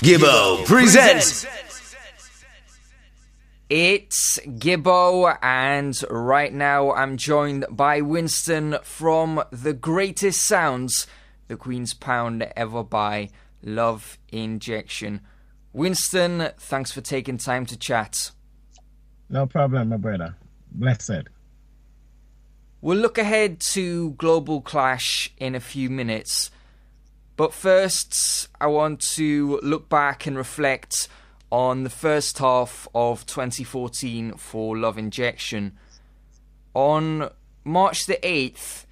Gibbo presents. It's Gibbo, and right now I'm joined by Winston from the greatest sounds the Queen's Pound ever buy, Luv Injection. Winston, thanks for taking time to chat. No problem, my brother. Blessed. We'll look ahead to Global Clash in a few minutes. But first, I want to look back and reflect on the first half of 2014 for Luv Injection. On March the 8th,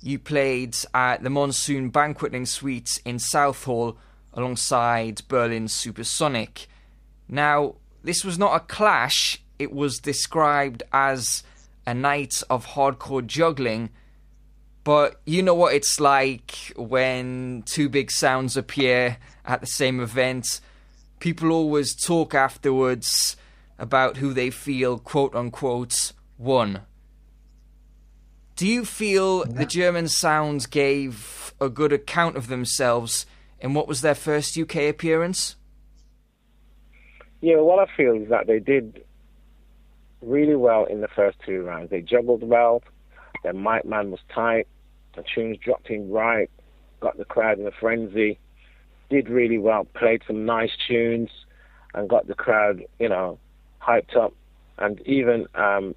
you played at the Monsoon Banqueting Suite in Southall alongside Berlin's Supersonic. Now, this was not a clash, it was described as a night of hardcore juggling. But you know what it's like when two big sounds appear at the same event. People always talk afterwards about who they feel, quote-unquote, won. Do you feel the German sounds gave a good account of themselves in what was their first UK appearance? Yeah, what I feel is that they did really well in the first two rounds. They juggled well. Their mic man was tight. The tunes dropped in right, got the crowd in a frenzy, did really well, played some nice tunes, and got the crowd, hyped up, and even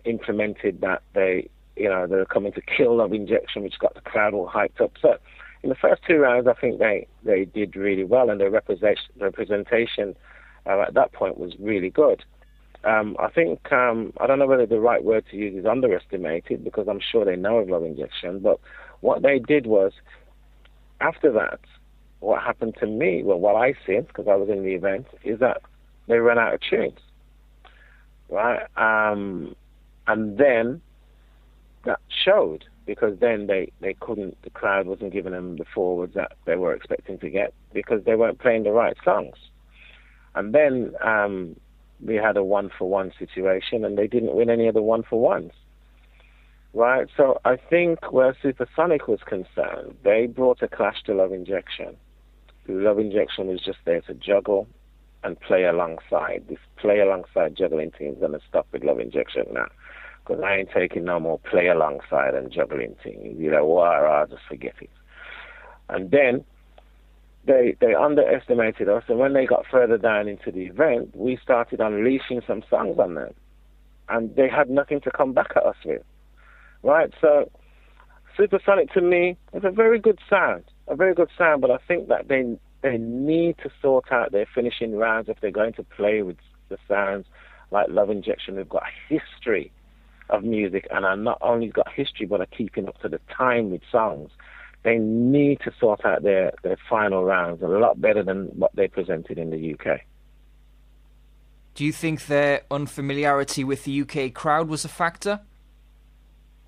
implemented that they were coming to kill Luv Injection, which got the crowd all hyped up. So in the first two rounds, I think they did really well, and their representation at that point was really good. I think, I don't know whether the right word to use is underestimated, because I'm sure they know of Luv Injection, but what they did was, after that, what happened to me, well, what I seen, because I was in the event, is that they ran out of tunes, right? And then that showed, because then they couldn't, the crowd wasn't giving them the forwards that they were expecting to get, because they weren't playing the right songs. And then we had a one-for-one situation, and they didn't win any of the one-for-ones, right? So I think where Supersonic was concerned, they brought a clash to Luv Injection. Luv Injection was just there to juggle and play alongside. This play alongside juggling thing is going to stop with Luv Injection now, because I ain't taking no more play alongside and juggling things. I'll just forget it. And then they underestimated us, and when they got further down into the event, we started unleashing some songs on them, and they had nothing to come back at us with, right? So Supersonic, to me, is a very good sound, but I think that they need to sort out their finishing rounds if they're going to play with the sounds like Luv Injection, who've got a history of music, and are not only got history, but are keeping up to the time with songs. They need to sort out their final rounds a lot better than what they presented in the UK. Do you think their unfamiliarity with the UK crowd was a factor?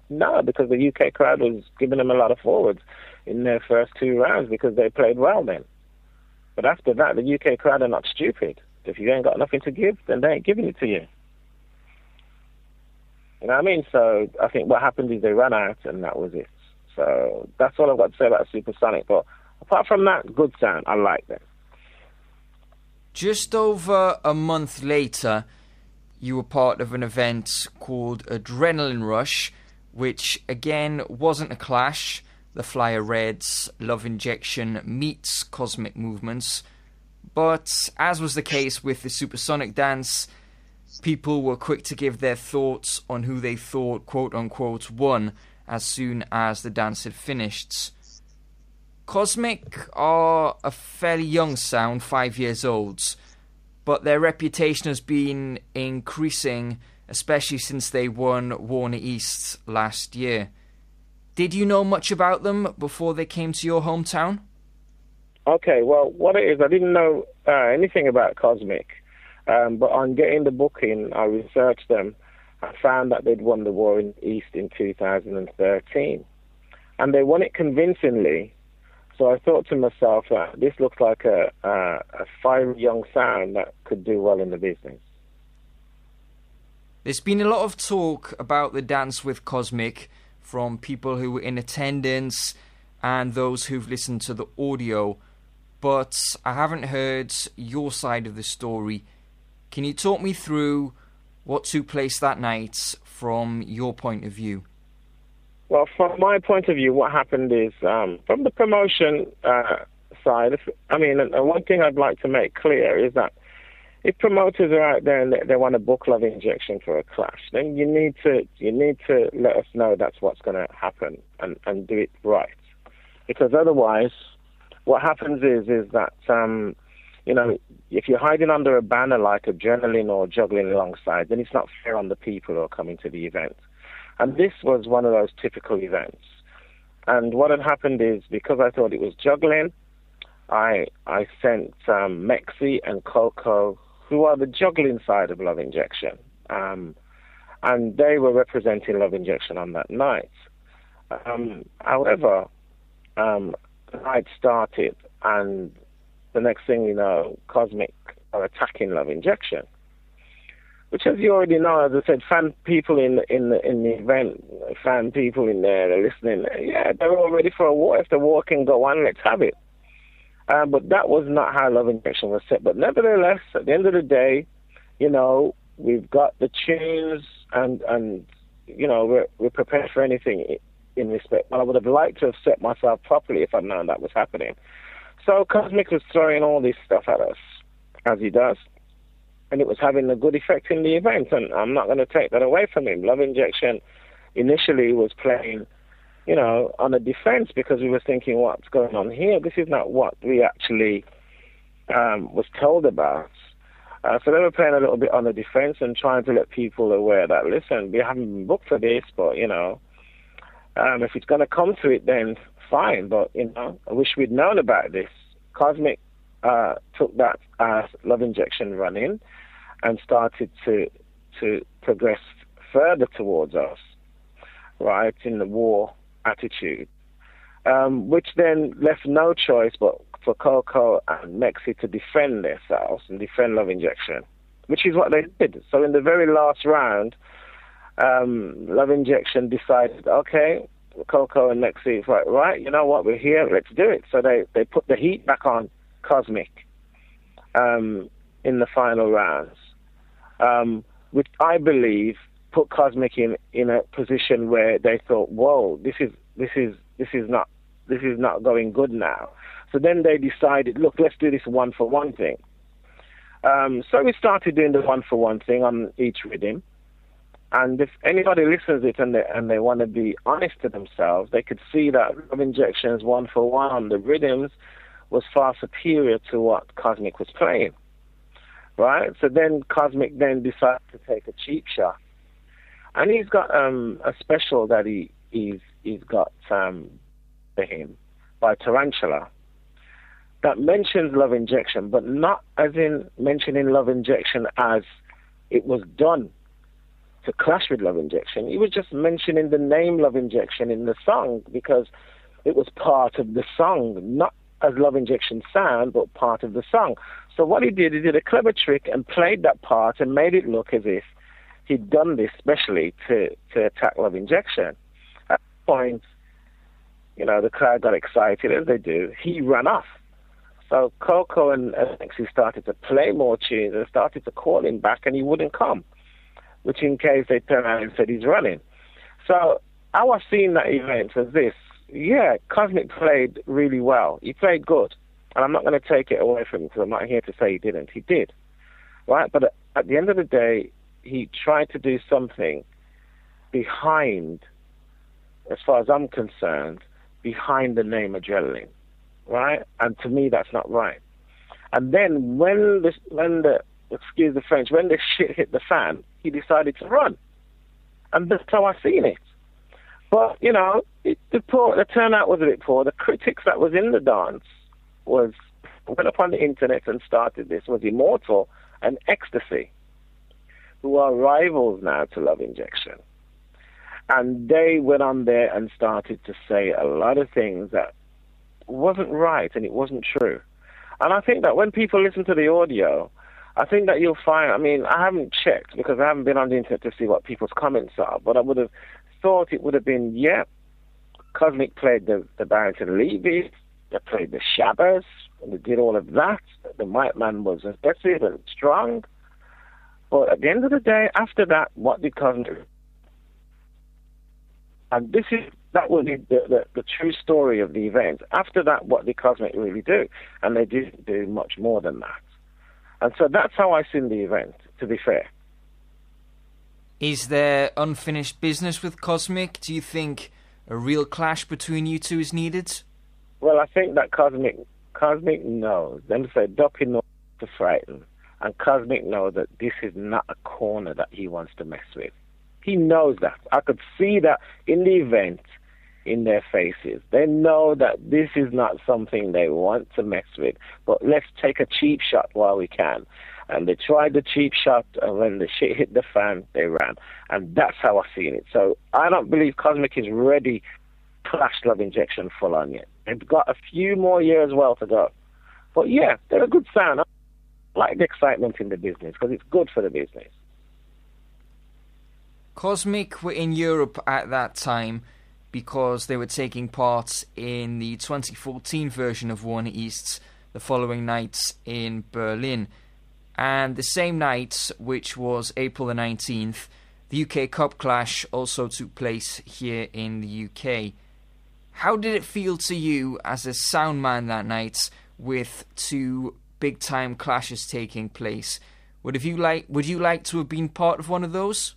No, because the UK crowd was giving them a lot of forwards in their first two rounds because they played well then. But after that, the UK crowd are not stupid. If you ain't got nothing to give, then they ain't giving it to you. You know what I mean? So I think what happened is they ran out, and that was it. So that's all I've got to say about Supersonic. But apart from that, good sound. I like them. Just over a month later, you were part of an event called Adrenaline Rush, which again wasn't a clash. The Flyer Reds, Luv Injection meets Kosmik Movements. But as was the case with the Supersonic dance, people were quick to give their thoughts on who they thought, quote-unquote, won as soon as the dance had finished. Kosmik are a fairly young sound, 5 years old, but their reputation has been increasing, especially since they won Warner East last year. Did you know much about them before they came to your hometown? Okay, well, what it is, I didn't know anything about Kosmik, but on getting the booking, I researched them. I found that they'd won the War in East in 2013. And they won it convincingly. So I thought to myself, this looks like a fiery young sound that could do well in the business. There's been a lot of talk about the dance with Kosmik from people who were in attendance and those who've listened to the audio. but I haven't heard your side of the story. Can you talk me through what took place that night from your point of view? Well, from my point of view, what happened is, from the promotion side, one thing I'd like to make clear is that if promoters are out there and they want to book Luv Injection for a clash, then you need to let us know that's what's going to happen and do it right. Because otherwise, what happens is that, if you're hiding under a banner like adrenaline or juggling alongside, then it's not fair on the people who are coming to the event. And this was one of those typical events. And what had happened is, because I thought it was juggling, I sent Mexi and Coco, who are the juggling side of Luv Injection. And they were representing Luv Injection on that night. However, the night started, and the next thing you know, Kosmik are attacking Luv Injection. Which, as you already know, as I said, fan people in the event, fan people in there, they're listening. Yeah, they're all ready for a war. If the war can go on, let's have it. But that was not how Luv Injection was set. But nevertheless, at the end of the day, we've got the tunes, and we're prepared for anything in respect. But I would have liked to have set myself properly if I'd known that was happening. So Kosmik was throwing all this stuff at us, as he does. And it was having a good effect in the event, and I'm not going to take that away from him. Luv Injection initially was playing, on a defense, because we were thinking, what's going on here? This is not what we actually was told about. So they were playing a little bit on the defense and trying to let people aware that, listen, we haven't been booked for this, but, if it's going to come to it, then fine. But, I wish we'd known about this. Kosmik took that as Luv Injection run-in and started to progress further towards us, right, in the war attitude, which then left no choice but for Coco and Mexi to defend themselves and defend Luv Injection, which is what they did. So in the very last round, Luv Injection decided, okay, Coco and Mexi, right, you know what, we're here, let's do it. So they put the heat back on Kosmik in the final rounds, which I believe put Kosmik in a position where they thought, whoa, this is not going good now. So then they decided, look, let's do this 1-for-1 thing. So we started doing the 1-for-1 thing on each Riddim. And if anybody listens to it and they want to be honest to themselves, they could see that Luv Injection's 1-for-1 on the Riddims was far superior to what Kosmik was playing, right? So then Kosmik then decided to take a cheap shot, and he's got a special that he's got for him by Tarantula that mentions Luv Injection, but not as in mentioning Luv Injection as it was done to clash with Luv Injection. He was just mentioning the name Luv Injection in the song because it was part of the song, not as Luv Injection sound, but part of the song. So what he did a clever trick and played that part and made it look as if he'd done this specially to attack Luv Injection. At that point, the crowd got excited, as they do. He ran off. So Coco and Alexi started to play more tunes and started to call him back, and he wouldn't come, which in case they turned around and said he's running. So how I've seen that event was this. Yeah, Kosmik played really well. He played good. And I'm not going to take it away from him because I'm not here to say he didn't. He did. Right? But at the end of the day, he tried to do something behind, as far as I'm concerned, behind the name Adrenaline. Right? And to me, that's not right. And then when the excuse the French, when the shit hit the fan, he decided to run. And that's how I've seen it. But, the turnout was a bit poor. The critics that was in the dance went up on the internet and started this, was Immortal and Ecstasy, who are rivals now to Luv Injection. And they went on there and started to say a lot of things that wasn't right and it wasn't true. And I think that when people listen to the audio, I think that you'll find, I haven't checked because I haven't been on the internet to see what people's comments are, but I would have thought it would have been, Kosmik played the Barrington Levy They played the shabbers. They did all of that. The white man was aggressive and strong. But at the end of the day, after that, what did Kosmik do? And that was the true story of the event. After that, what did Kosmik really do? And they didn't do much more than that. And so that's how I seen the event, to be fair. Is there unfinished business with Kosmik? Do you think a real clash between you two is needed? Well, I think that Kosmik knows. Them say, Ducky knows to frighten. And Kosmik knows that this is not a corner that he wants to mess with. He knows that. I could see that in the event, in their faces. They know that this is not something they want to mess with. But let's take a cheap shot while we can. And they tried the cheap shot, and when the shit hit the fan, they ran. And that's how I've seen it. So I don't believe Kosmik is ready to clash Luv Injection full on yet. They've got a few more years well to go. But yeah, they're a good sound. I like the excitement in the business because it's good for the business. Kosmik were in Europe at that time because they were taking part in the 2014 version of Warner East's the following night in Berlin. And the same night, which was April the 19th, the UK Cup Clash also took place here in the UK. How did it feel to you as a sound man that night with two big-time clashes taking place? Would you like to have been part of one of those?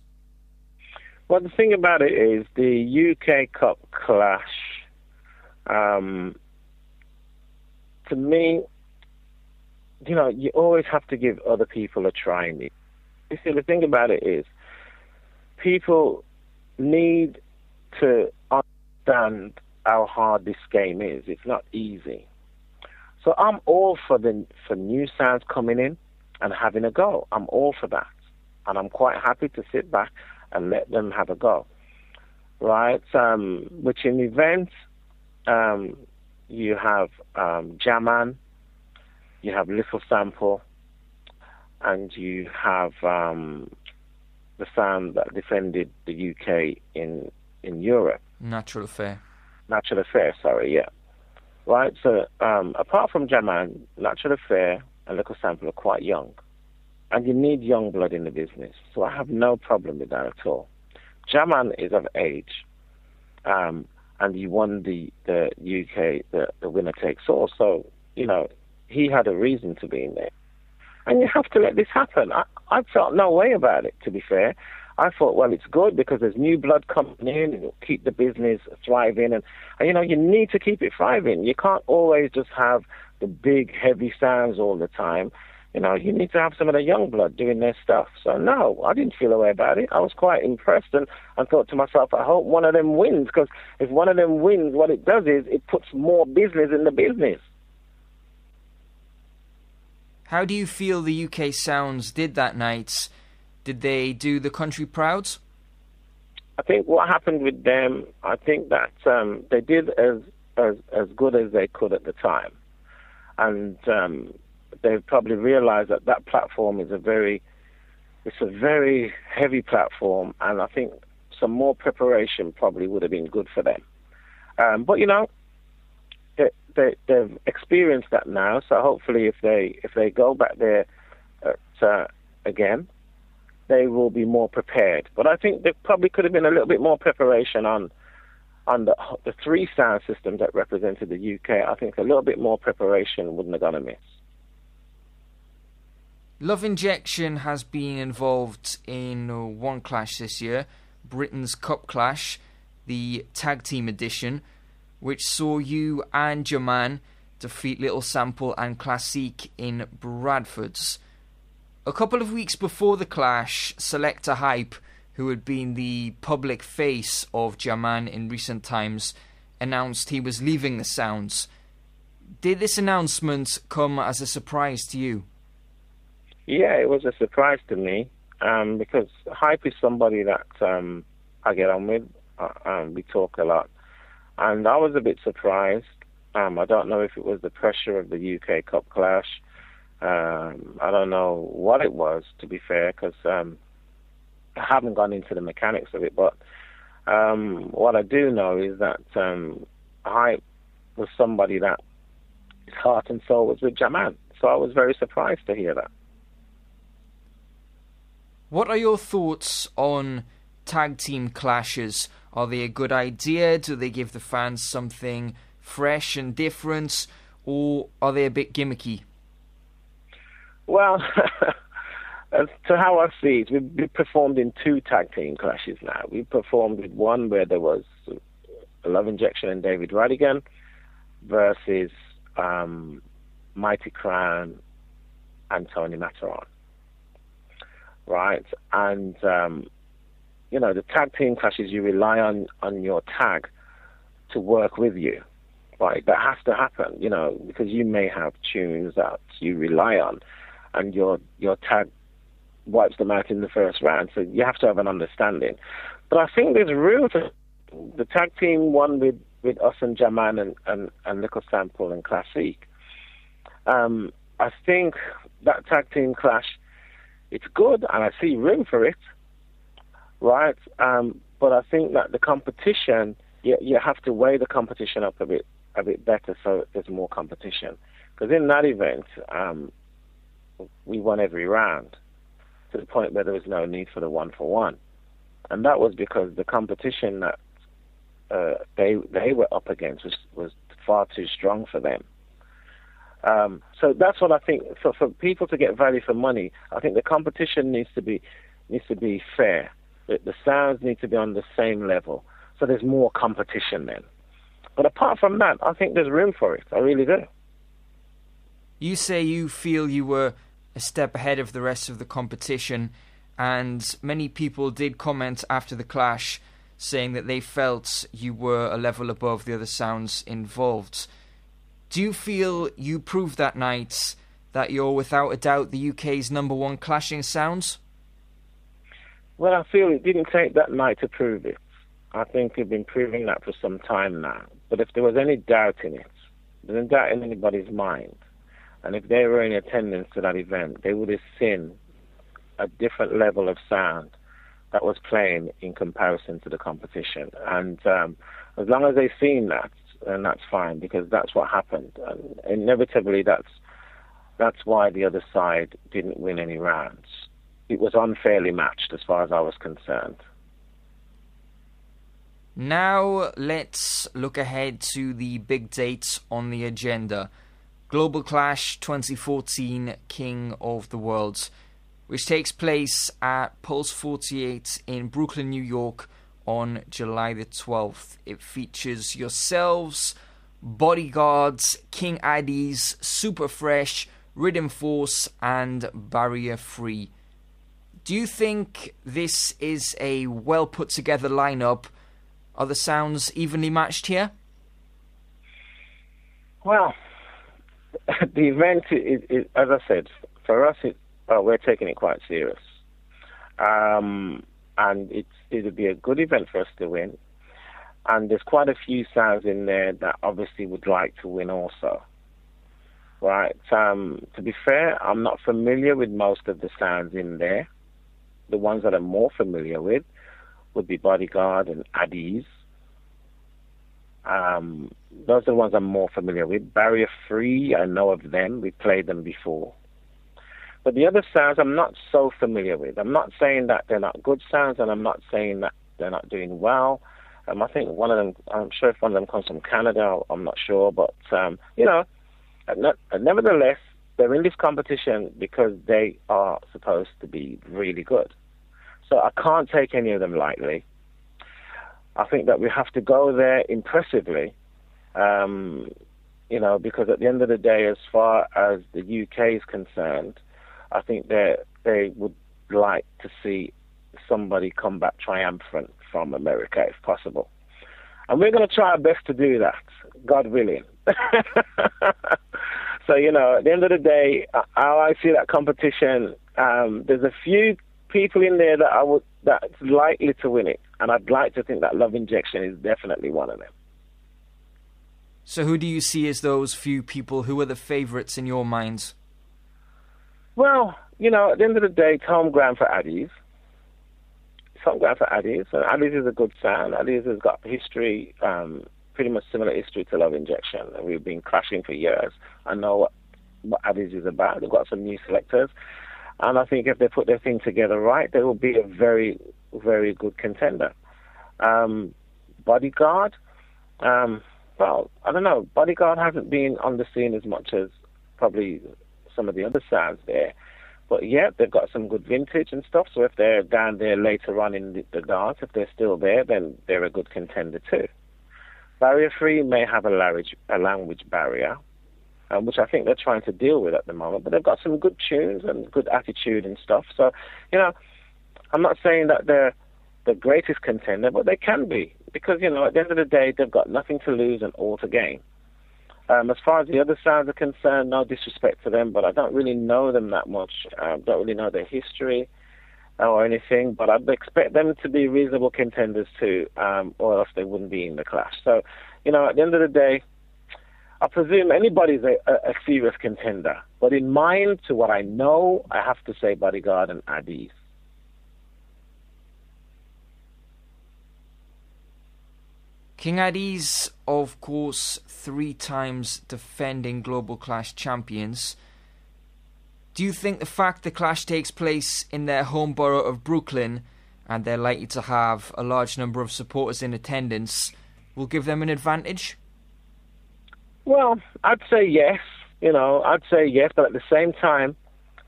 Well, the thing about it is the UK Cup Clash, to me, you know, you always have to give other people a try in it. You see, the thing about it is people need to understand how hard this game is. It's not easy. So I'm all for new sounds coming in and having a go. I'm all for that. And I'm quite happy to sit back and let them have a go. Right? Which in events, you have Jaman, you have Little Sample, and you have the sound that defended the UK in Europe. Natural Affair, sorry, yeah. Right, so apart from Jaman, Natural Affair and Little Sample are quite young. And you need young blood in the business. So I have no problem with that at all. Jaman is of age. And you won the UK, the winner takes all. So, you know, he had a reason to be in there. And you have to let this happen. I felt no way about it, to be fair. I thought, well, it's good because there's new blood coming in and it'll keep the business thriving. And, you know, you need to keep it thriving. You can't always just have the big, heavy sounds all the time. You know, you need to have some of the young blood doing their stuff. So, no, I didn't feel a way about it. I was quite impressed and thought to myself, I hope one of them wins, because if one of them wins, what it does is it puts more business in the business. How do you feel the UK Sounds did that night? Did they do the country proud? I think what happened with them, I think that they did as good as they could at the time. And they probably realized that platform is a very heavy platform, and I think some more preparation probably would have been good for them. But you know, they've experienced that now, so hopefully if they go back there again, they will be more prepared. But I think there probably could have been a little bit more preparation on the three sound systems that represented the UK. I think a little bit more preparation wouldn't have gone amiss. Luv Injection has been involved in one clash this year, Britain's Cup Clash, the Tag Team Edition, which saw you and Jaman defeat Little Sample and Classique in Bradford's. A couple of weeks before the clash, Selector Hype, who had been the public face of Jaman in recent times, announced he was leaving the Sounds. Did this announcement come as a surprise to you? Yeah, it was a surprise to me, because Hype is somebody that I get on with. We talk a lot. And I was a bit surprised. I don't know if it was the pressure of the UK Cup Clash. I don't know what it was, to be fair, because I haven't gone into the mechanics of it. But what I do know is that Hype was somebody that his heart and soul was with Jaman. So I was very surprised to hear that. What are your thoughts on tag team clashes? Are they a good idea? Do they give the fans something fresh and different? Or are they a bit gimmicky? Well, as to how I see it, we've performed in 2 tag team clashes now. We performed with one where there was Luv Injection and David Radigan versus Mighty Crown and Tony Matterhorn. Right? And, the tag team clashes, you rely on your tag to work with you. Right? That has to happen, because you may have tunes that you rely on and your tag wipes them out in the first round. So you have to have an understanding. But I think there's room for the tag team one with us and Jaman and Little Sample and Classique. I think that tag team clash, it's good, and I see room for it, right? But I think that the competition, you have to weigh the competition up a bit better so there's more competition. Because in that event, we won every round to the point where there was no need for the 1-for-1. And that was because the competition that they were up against was far too strong for them. So that's what I think. For people to get value for money, I think the competition needs to be fair. The sounds need to be on the same level, so there's more competition then. But apart from that, I think there's room for it. I really do. You say you feel you were a step ahead of the rest of the competition, and many people did comment after the clash saying that they felt you were a level above the other sounds involved. Do you feel you proved that night that you're without a doubt the UK's #1 clashing sounds? Well, I feel it didn't take that night to prove it. I think we've been proving that for some time now. But if there was any doubt in it, there's no doubt in anybody's mind, and if they were in attendance to that event, they would have seen a different level of sound that was playing in comparison to the competition. And as long as they've seen that, then that's fine, because that's what happened. And inevitably, that's why the other side didn't win any rounds. It was unfairly matched as far as I was concerned. Now let's look ahead to the big dates on the agenda. Global Clash 2014 King of the World, which takes place at Pulse 48 in Brooklyn, New York on July the 12th. It features yourselves, Bodyguards, King Addies, Super Fresh, Riddim Force and Barrier Free. Do you think this is a well put together lineup? Are the sounds evenly matched here? Well, the event is, as I said, for us, we're taking it quite serious. And it'll be a good event for us to win. And there's quite a few sounds in there that obviously would like to win also. Right? To be fair, I'm not familiar with most of the sounds in there. The ones that I'm more familiar with would be Bodyguard and Addies. Those are the ones I'm more familiar with. Barrier Free, I know of them. We played them before. But the other sounds I'm not so familiar with. I'm not saying that they're not good sounds, and I'm not saying that they're not doing well. I think one of them, I'm sure if one of them comes from Canada, I'm not sure. But, nevertheless, they're in this competition because they are supposed to be really good. So I can't take any of them lightly. I think that we have to go there impressively, because at the end of the day, as far as the UK is concerned, I think they would like to see somebody come back triumphant from America, if possible. And we're going to try our best to do that, God willing. So, at the end of the day, how I see that competition, there's a few people in there that's likely to win it. And I'd like to think that Luv Injection is definitely one of them. So who do you see as those few people? Who are the favourites in your minds? Well, at the end of the day, it's home ground for Addies. It's home ground for Addies. And Addies is a good sound. Addies has got history pretty much similar history to Luv Injection. We've been clashing for years. I know what Addies is about. They've got some new selectors. And I think if they put their thing together right, they will be a very, very good contender. Bodyguard, well, I don't know. Bodyguard hasn't been on the scene as much as probably some of the other sounds there. But yeah, they've got some good vintage and stuff. So if they're down there later on in the dance, if they're still there, then they're a good contender too. Barrier Free may have a language barrier, which I think they're trying to deal with at the moment. But they've got some good tunes and good attitude and stuff. So, you know, I'm not saying that they're the greatest contender, but they can be. Because, you know, at the end of the day, they've got nothing to lose and all to gain. As far as the other sounds are concerned, no disrespect to them, but I don't really know them that much. Don't really know their history or anything, but I'd expect them to be reasonable contenders too, or else they wouldn't be in the clash. So, you know, at the end of the day, I presume anybody's a serious contender. But in mind to what I know, I have to say Bodyguard and Addies. King Addies, of course, 3 times defending Global Clash champions. Do you think the fact the clash takes place in their home borough of Brooklyn, and they're likely to have a large number of supporters in attendance, will give them an advantage? Well, I'd say yes. You know, I'd say yes, but at the same time,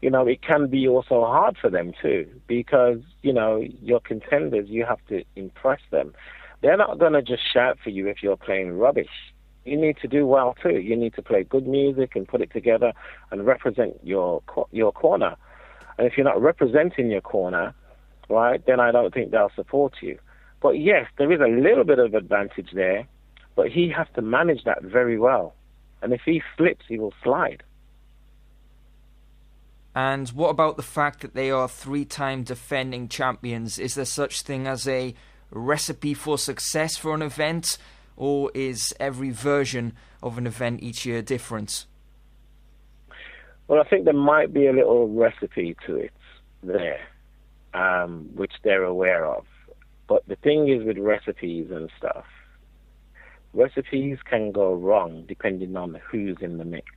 you know, it can be also hard for them too, because, you know, your contenders, you have to impress them. They're not going to just shout for you if you're playing rubbish. You need to do well too. You need to play good music and put it together and represent your corner. And if you're not representing your corner, right, then I don't think they'll support you. But yes, there is a little bit of advantage there, but he has to manage that very well. And if he slips, he will slide. And what about the fact that they are 3-time defending champions? Is there such thing as a recipe for success for an event, or is every version of an event each year different? Well, I think there might be a little recipe to it there, which they're aware of. But the thing is with recipes and stuff, recipes can go wrong depending on who's in the mix.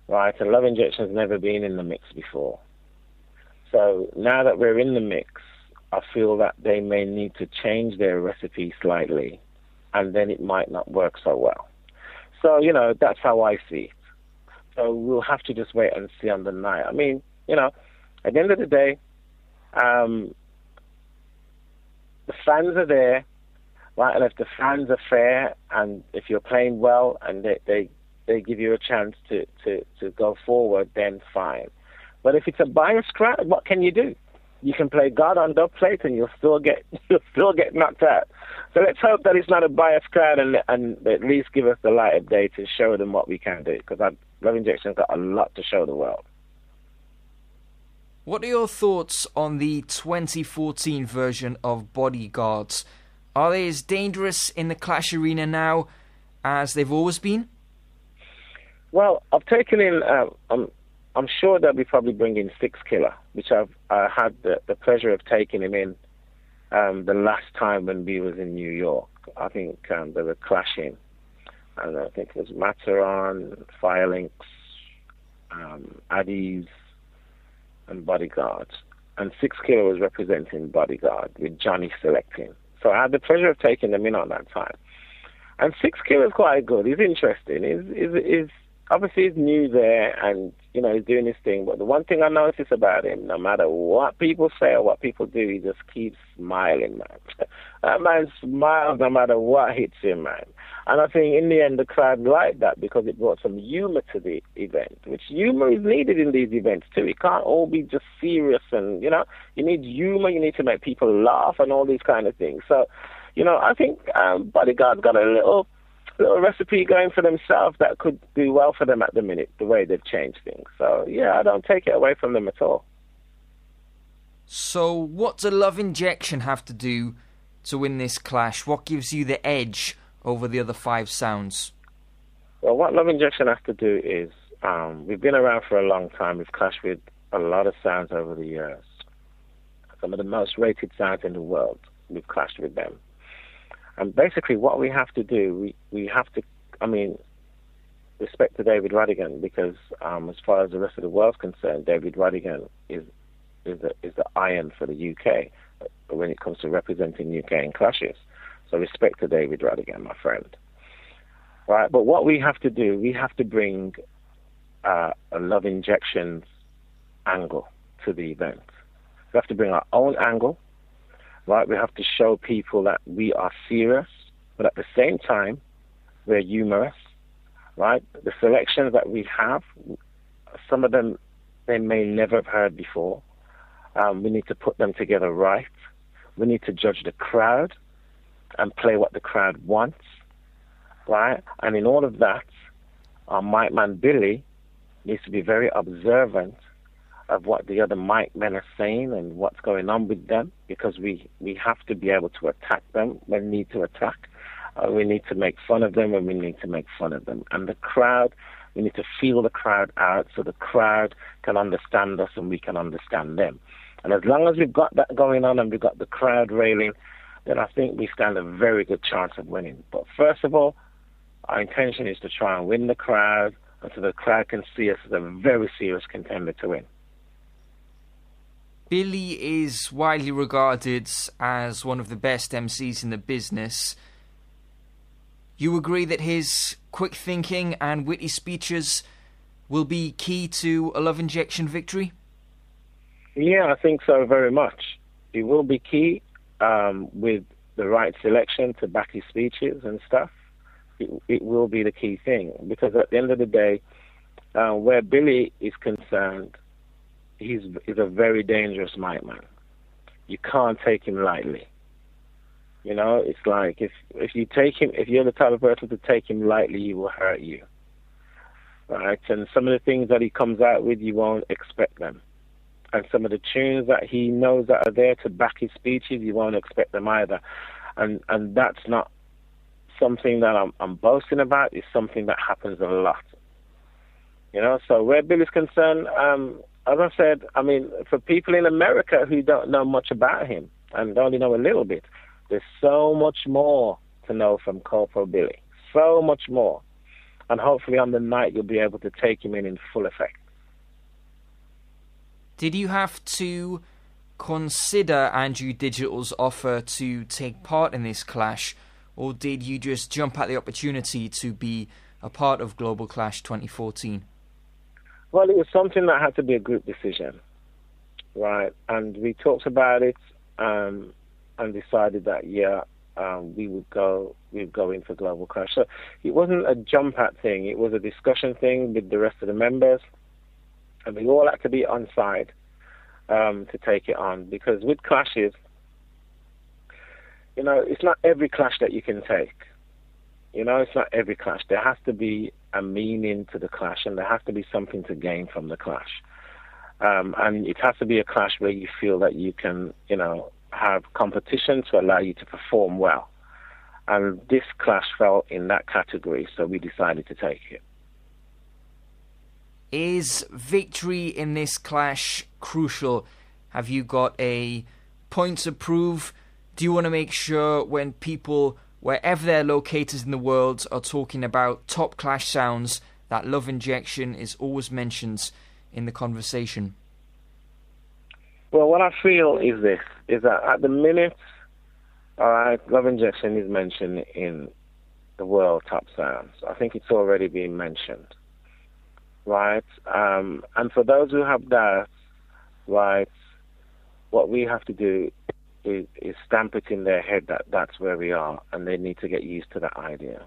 Right, and Luv Injection's never been in the mix before. So now that we're in the mix, I feel that they may need to change their recipe slightly, and then it might not work so well. So, you know, that's how I see it. So we'll have to just wait and see on the night. I mean, you know, at the end of the day, the fans are there, right? And if the fans are fair, and if you're playing well, and they give you a chance to go forward, then fine. But if it's a biased crowd, what can you do? You can play God on dub plate and you'll still get knocked out. So let's hope that it's not a biased crowd and at least give us the light of day to show them what we can do, because Luv Injection's got a lot to show the world. What are your thoughts on the 2014 version of Bodyguards? Are they as dangerous in the Clash arena now as they've always been? Well, I've taken in... I'm sure they'll be probably bringing Six Killer, which I've had the pleasure of taking him in the last time when we was in New York. I think they were clashing. And I think it was Mataron, Firelinks, Addies, and Bodyguard. And Six Killer was representing Bodyguard with Johnny selecting. So I had the pleasure of taking them in on that time. And Six Killer is quite good. He's interesting. He's obviously he's new there, and you know he's doing his thing. But the one thing I notice about him, no matter what people say or what people do, he just keeps smiling, man. That man smiles no matter what hits him, man. And I think in the end the crowd liked that because it brought some humor to the event, which humor is needed in these events too. It can't all be just serious, and you know you need humor. You need to make people laugh and all these kind of things. So, you know, I think Bodyguard's got a little recipe going for themselves that could do well for them at the minute, the way they've changed things. So, yeah, I don't take it away from them at all. So, what does Luv Injection have to do to win this clash? What gives you the edge over the other 5 sounds? Well, what Luv Injection has to do is, we've been around for a long time. We've clashed with a lot of sounds over the years. Some of the most rated sounds in the world, we've clashed with them. And basically what we have to do, we have to, respect to David Radigan, because as far as the rest of the world's concerned, David Radigan is the iron for the UK when it comes to representing UK in clashes. So respect to David Radigan, my friend. Right, but what we have to do, we have to bring a Luv Injection angle to the event. We have to bring our own angle, right? We have to show people that we are serious, but at the same time, we're humorous, right? The selections that we have, some of them they may never have heard before. We need to put them together right. We need to judge the crowd and play what the crowd wants, right? And in all of that, our mic man Billy needs to be very observant of what the other mic men are saying and what's going on with them, because we have to be able to attack them when we need to attack. We need to make fun of them when we need to make fun of them. And the crowd, we need to feel the crowd out so the crowd can understand us and we can understand them. And as long as we've got that going on and we've got the crowd railing, then I think we stand a very good chance of winning. But first of all, our intention is to try and win the crowd, and so the crowd can see us as a very serious contender to win. Billy is widely regarded as one of the best MCs in the business. You agree that his quick thinking and witty speeches will be key to a Luv Injection victory? Yeah, I think so very much. It will be key with the right selection to back his speeches and stuff. It will be the key thing, because at the end of the day, where Billy is concerned, he's a very dangerous mic man. You can't take him lightly. You know, it's like if you take him, if you're the type of person to take him lightly, he will hurt you. Right? And some of the things that he comes out with, you won't expect them. And some of the tunes that he knows that are there to back his speeches, you won't expect them either. And that's not something that I'm boasting about. It's something that happens a lot. You know, so where Billy's concerned, as I said, for people in America who don't know much about him and only know a little bit, there's so much more to know from Corporal Billy. So much more. And hopefully on the night you'll be able to take him in full effect. Did you have to consider Andrew Digital's offer to take part in this clash, or did you just jump at the opportunity to be a part of Global Clash 2014? Well, it was something that had to be a group decision, right? And we talked about it and decided that, we would go in for Global Clash. So it wasn't a jump at thing. It was a discussion thing with the rest of the members. And we all had to be on side to take it on, because with clashes, you know, it's not every clash that you can take. You know, it's not every clash. There has to be a meaning to the clash, and there has to be something to gain from the clash. And it has to be a clash where you feel that you can, you know, have competition to allow you to perform well. And this clash fell in that category, so we decided to take it. Is victory in this clash crucial? Have you got a point to prove? Do you want to make sure when people, wherever they're located in the world, are talking about top clash sounds, that Luv Injection is always mentioned in the conversation? Well, what I feel is this, is that at the minute, all right, Luv Injection is mentioned in the world top sounds. I think it's already been mentioned. Right, and for those who have doubts, right, what we have to do is stamp it in their head that that's where we are, and they need to get used to that idea.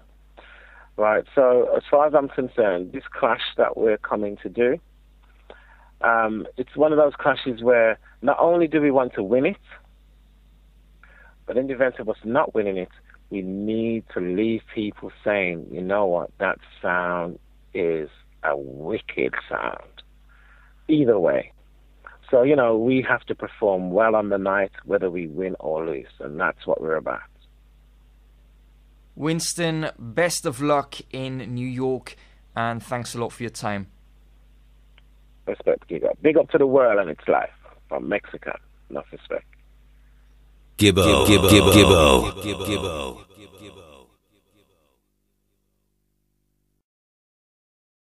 Right, so as far as I'm concerned, this clash that we're coming to do, it's one of those clashes where not only do we want to win it, but in the event of us not winning it, we need to leave people saying, you know what, that sound is a wicked sound. Either way. So, you know, we have to perform well on the night, whether we win or lose, and that's what we're about. Winston, best of luck in New York, and thanks a lot for your time. Respect, Gibbo. Big up to the world and its life. From Mexican. Enough respect. Gibbo.